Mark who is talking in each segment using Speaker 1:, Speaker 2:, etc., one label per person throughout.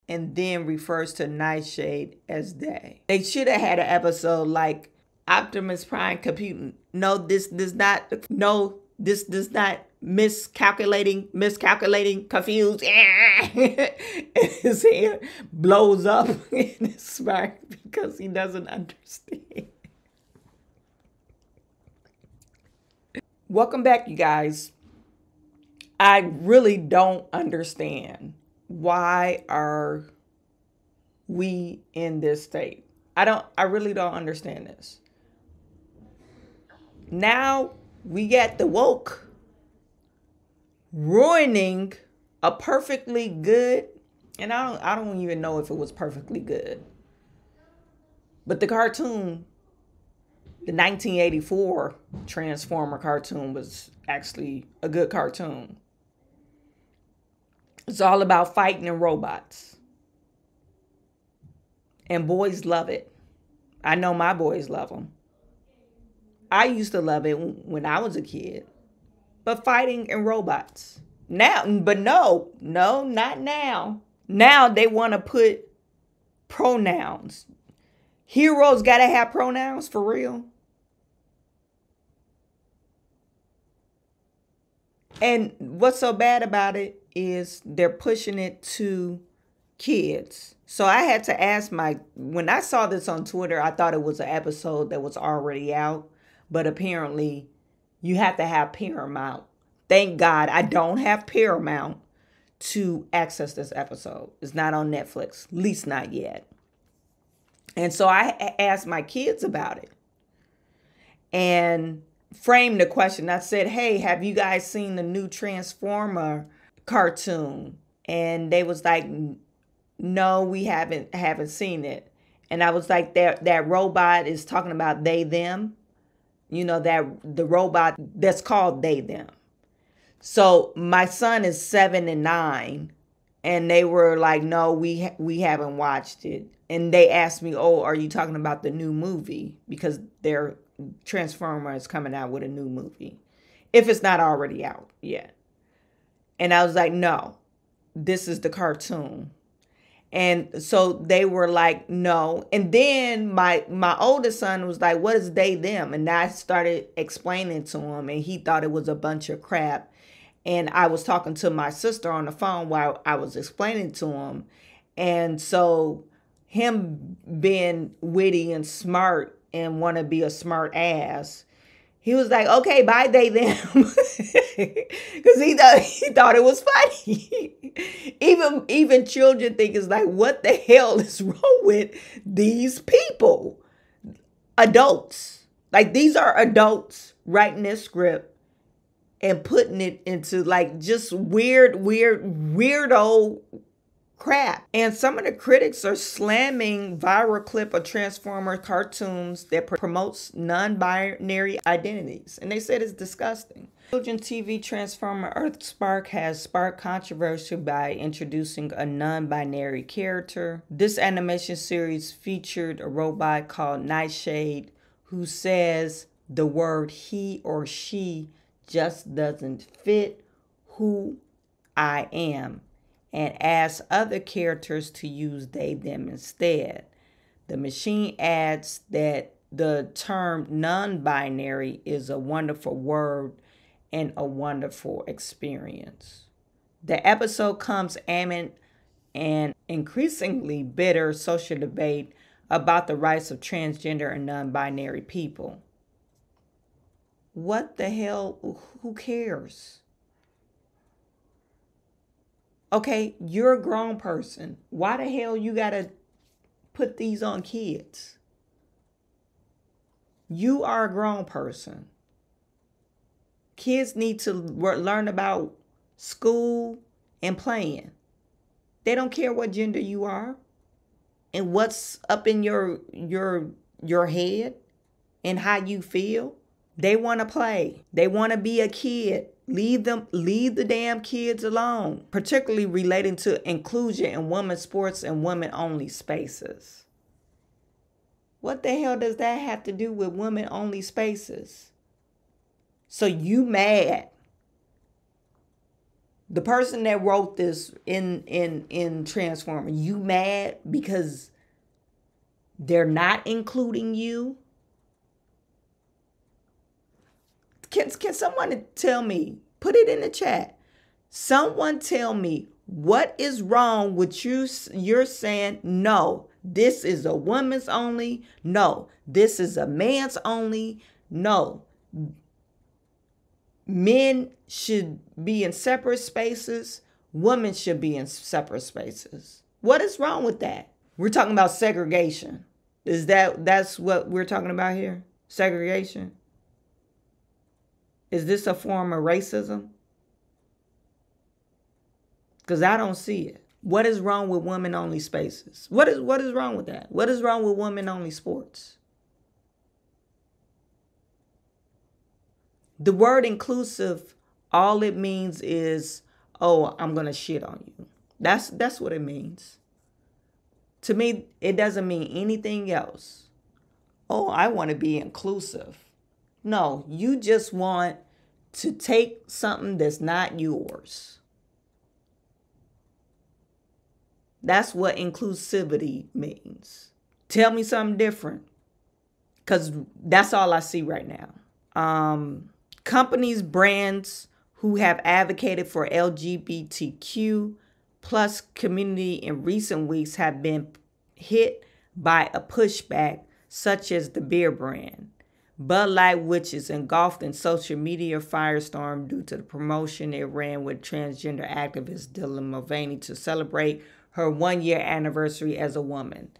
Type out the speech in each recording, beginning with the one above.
Speaker 1: and then refers to nightshade as they. They should have had an episode like Optimus Prime computing. No, this does not miscalculating, confused. And his hair blows up in his spark because he doesn't understand. Welcome back, you guys. I really don't understand. Why are we in this state? I really don't understand this. Now we got the woke ruining a perfectly good, and I don't even know if it was perfectly good. But the cartoon, the 1984 Transformer cartoon, was actually a good cartoon. It's all about fighting and robots. And boys love it. I know my boys love them. I used to love it when I was a kid. But fighting and robots. Now, but no, not now. Now they want to put pronouns. Heroes got to have pronouns for real. And what's so bad about it is they're pushing it to kids. So I had to ask when I saw this on Twitter, I thought it was an episode that was already out. But apparently you have to have Paramount. Thank God I don't have Paramount to access this episode. It's not on Netflix, at least not yet. And so I asked my kids about it and framed the question. I said, hey, have you guys seen the new Transformer cartoon? And they was like, no, we haven't seen it. And I was like, that robot is talking about they, them. You know, that the robot that's called they, them. So my son is 7 and 9, and they were like, no, we haven't watched it. And they asked me, oh, are you talking about the new movie? Because their Transformer is coming out with a new movie, if it's not already out yet. And I was like, no, this is the cartoon. And so they were like, no. And then my oldest son was like, what is they, them? And I started explaining to him, and he thought it was a bunch of crap. And I was talking to my sister on the phone while I was explaining to him. And so him being witty and smart and want to be a smart ass, he was like, okay, bye, they, them. Because he thought it was funny. Even children think it's like, what the hell is wrong with these people? Adults. Like, these are adults writing this script and putting it into like just weirdo crap. And some of the critics are slamming viral clip of Transformer cartoons that promotes non-binary identities. And they said it's disgusting. Children's TV Transformer Earthspark has sparked controversy by introducing a non-binary character. This animation series featured a robot called Nightshade who says the word he or she just doesn't fit who I am, and asks other characters to use they, them instead. The machine adds that the term non-binary is a wonderful word and a wonderful experience. The episode comes amid an increasingly bitter social debate about the rights of transgender and non-binary people. What the hell? Who cares? Okay, you're a grown person. Why the hell you gotta put these on kids? You are a grown person. Kids need to learn about school and playing. They don't care what gender you are and what's up in your head and how you feel. They want to play. They want to be a kid. Leave the damn kids alone, particularly relating to inclusion in women's sports and women-only spaces. What the hell does that have to do with women-only spaces? So you mad The person that wrote this in Transformer, you mad because they're not including you? Can someone tell me, put it in the chat. Someone tell me what is wrong with you're saying, no, this is a woman's only. No, this is a man's only. No, men should be in separate spaces. Women should be in separate spaces. What is wrong with that? We're talking about segregation. That's what we're talking about here? Segregation? Is this a form of racism? Because I don't see it. What is wrong with women-only spaces? What is wrong with that? What is wrong with women-only sports? The word inclusive, all it means is, oh, I'm going to shit on you. That's what it means. To me, it doesn't mean anything else. Oh, I want to be inclusive. No, you just want to take something that's not yours. That's what inclusivity means. Tell me something different, because that's all I see right now. Companies, brands who have advocated for LGBTQ plus community in recent weeks have been hit by a pushback, such as the beer brand Bud Light, which is engulfed in social media firestorm due to the promotion it ran with transgender activist Dylan Mulvaney to celebrate her 1-year anniversary as a woman.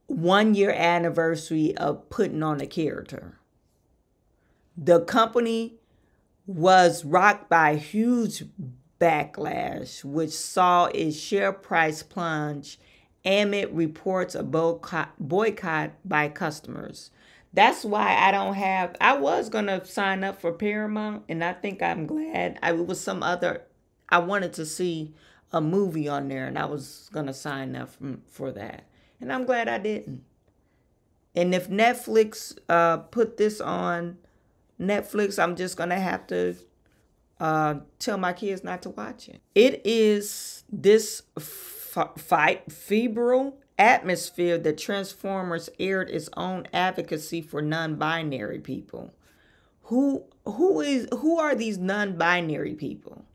Speaker 1: 1-year anniversary of putting on a character. The company was rocked by a huge backlash, which saw its share price plunge amid reports of boycott by customers. That's why I was going to sign up for Paramount, and I think I'm glad. I wanted to see a movie on there, and I was going to sign up for that. And I'm glad I didn't. And if Netflix put this on Netflix, I'm just going to have to tell my kids not to watch it. It is this febrile atmosphere that Transformers aired its own advocacy for non-binary people. Who are these non-binary people?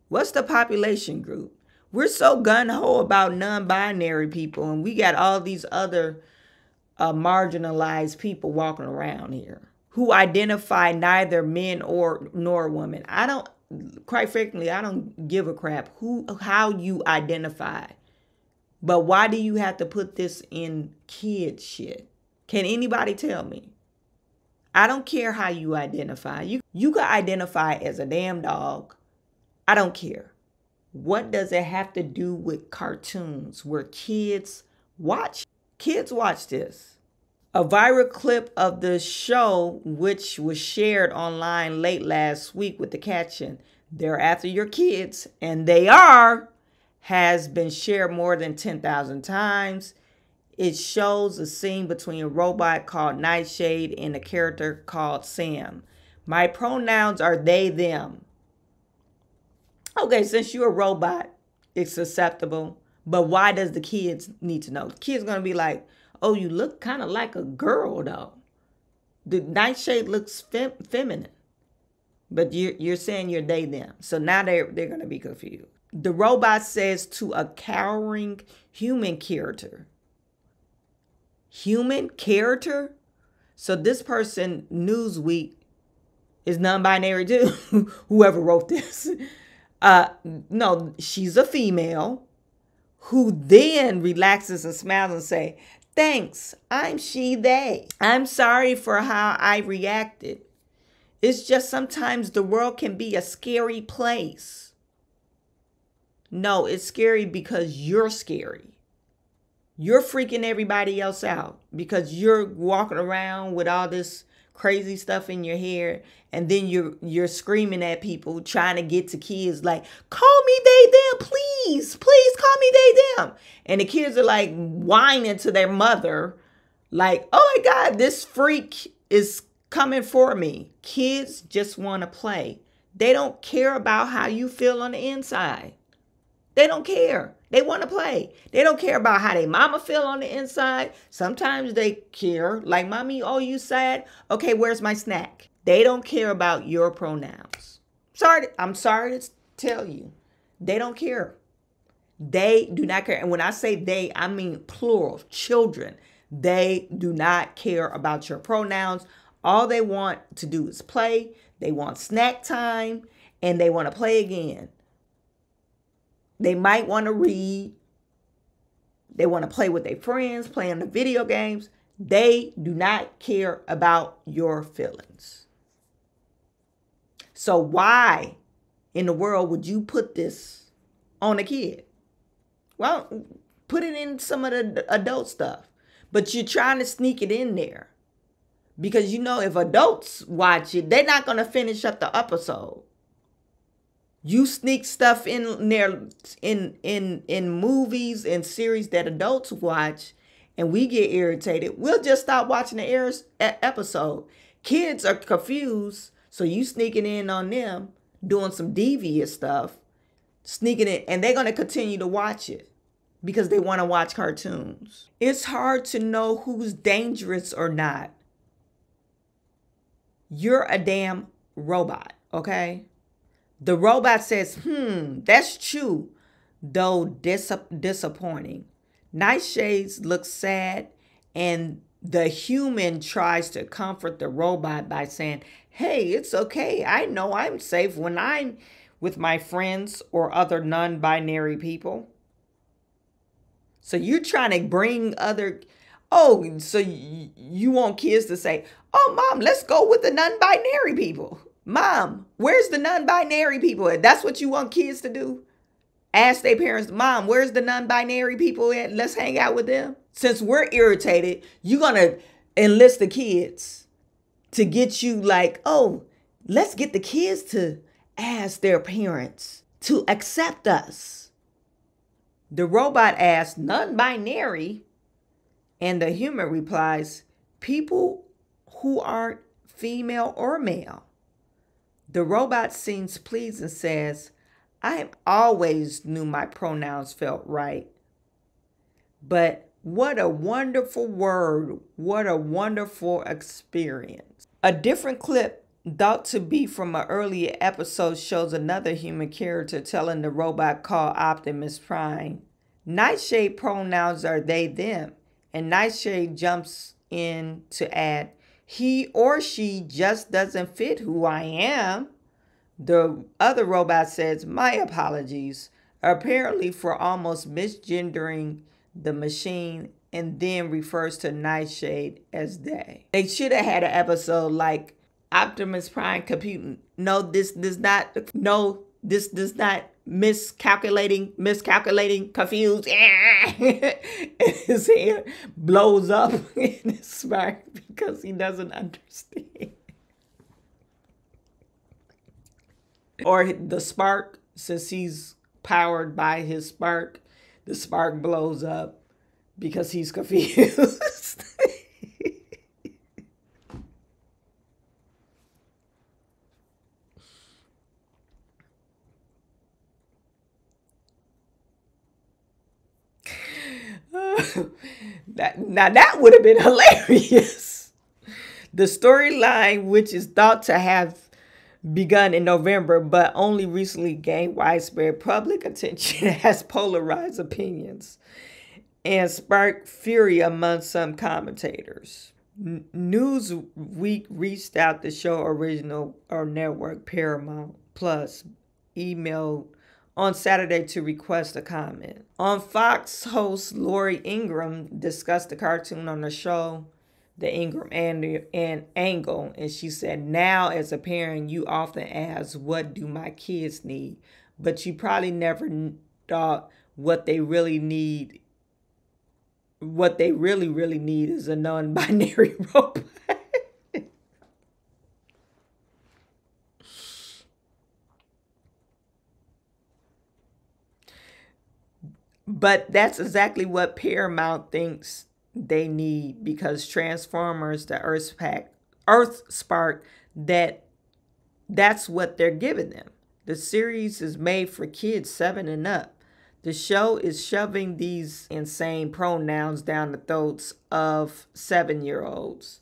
Speaker 1: What's the population group? We're so gung-ho about non-binary people, and we got all these other marginalized people walking around here who identify neither men nor women. Quite frankly, I don't give a crap how you identify. But why do you have to put this in kid shit? Can anybody tell me? I don't care how you identify. You can identify as a damn dog. I don't care. What does it have to do with cartoons where kids watch? Kids watch this. A viral clip of the show, which was shared online late last week with the caption, "They're after your kids," and they are, has been shared more than 10,000 times. It shows a scene between a robot called Nightshade and a character called Sam. My pronouns are they, them. Okay, since you're a robot, it's acceptable. But why does the kids need to know? The kids going to be like, oh, you look kind of like a girl, though. The Nightshade looks feminine. But you're saying you're they, them. So now they're going to be confused. The robot says to a cowering human character. Human character? So this person, Newsweek, is non-binary too. Whoever wrote this. No, she's a female who then relaxes and smiles and say, thanks, I'm she, they. I'm sorry for how I reacted. It's just sometimes the world can be a scary place. No, it's scary because you're scary. You're freaking everybody else out because you're walking around with all this crazy stuff in your hair, and then you're screaming at people trying to get to kids like, call me they, them, please call me they, them. And the kids are like whining to their mother like, oh my God, this freak is coming for me. Kids just want to play. They don't care about how you feel on the inside. They don't care. They want to play. They don't care about how their mama feel on the inside. Sometimes they care. Like, mommy, oh, you sad? Okay, where's my snack? They don't care about your pronouns. I'm sorry to tell you. They don't care. They do not care. And when I say they, I mean plural, children. They do not care about your pronouns. All they want to do is play. They want snack time, and they want to play again. They might want to read. They want to play with their friends, play on the video games. They do not care about your feelings. So why in the world would you put this on a kid? Well, put it in some of the adult stuff. But you're trying to sneak it in there. Because you know if adults watch it, they're not going to finish up the episode. You sneak stuff in there in movies and series that adults watch, and we get irritated. We'll just stop watching the episode. Kids are confused, so you sneaking in on them, doing some devious stuff, sneaking in, and they're going to continue to watch it because they want to watch cartoons. It's hard to know who's dangerous or not. You're a damn robot, okay? The robot says, that's true, though disappointing. Nightshades looks sad, and the human tries to comfort the robot by saying, hey, it's okay. I know I'm safe when I'm with my friends or other non-binary people. So you're trying to bring so you want kids to say, oh, mom, let's go with the non-binary people. Mom, where's the non-binary people at? That's what you want kids to do? Ask their parents, Mom, where's the non-binary people at? Let's hang out with them. Since we're irritated, you're going to enlist the kids to get you like, oh, let's get the kids to ask their parents to accept us. The robot asks, non-binary, and the human replies, people who aren't female or male. The robot seems pleased and says, I always knew my pronouns felt right. But what a wonderful word. What a wonderful experience. A different clip thought to be from an earlier episode shows another human character telling the robot called Optimus Prime, Nightshade pronouns are they, them. And Nightshade jumps in to add, he or she just doesn't fit who I am. The other robot says, my apologies, apparently for almost misgendering the machine, and then refers to Nightshade as they. They should have had an episode like Optimus Prime computing. No, this does not miscalculating, confused. And his hair blows up in his spark because he doesn't understand. Or the spark, since he's powered by his spark, the spark blows up because he's confused. Now that would have been hilarious. The storyline, which is thought to have begun in November, but only recently gained widespread public attention, has polarized opinions and sparked fury among some commentators. Newsweek reached out to show original or network Paramount Plus emailed on Saturday to request a comment. On Fox, host Lori Ingram discussed the cartoon on the show, The Ingram and Angle, and she said, now as a parent, you often ask, what do my kids need? But you probably never thought what they really need. What they really need is a non-binary robot. But that's exactly what Paramount thinks they need, because Transformers, the Earth Spark that That's what they're giving them. The series is made for kids 7 and up. The show is shoving these insane pronouns down the throats of 7-year-olds.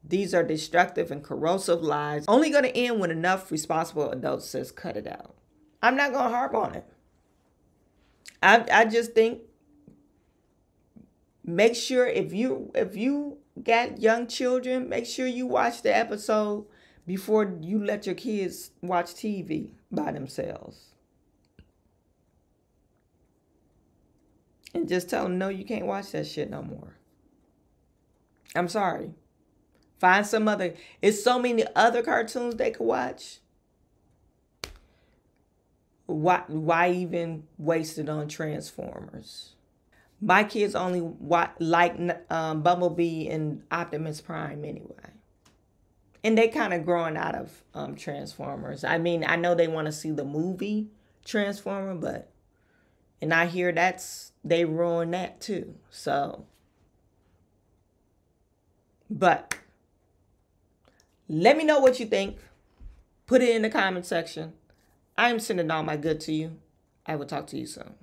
Speaker 1: These are destructive and corrosive lies, only going to end when enough responsible adults says cut it out. I'm not going to harp on it. I just think, make sure if you got young children, make sure you watch the episode before you let your kids watch TV by themselves. And just tell them, no, you can't watch that shit no more. I'm sorry. Find some other. It's so many other cartoons they could watch. Why even waste it on Transformers? My kids only like Bumblebee and Optimus Prime anyway. And they kind of growing out of Transformers. I mean, I know they want to see the movie Transformer, and I hear they ruined that too. So, but let me know what you think. Put it in the comment section. I am sending all my good to you. I will talk to you soon.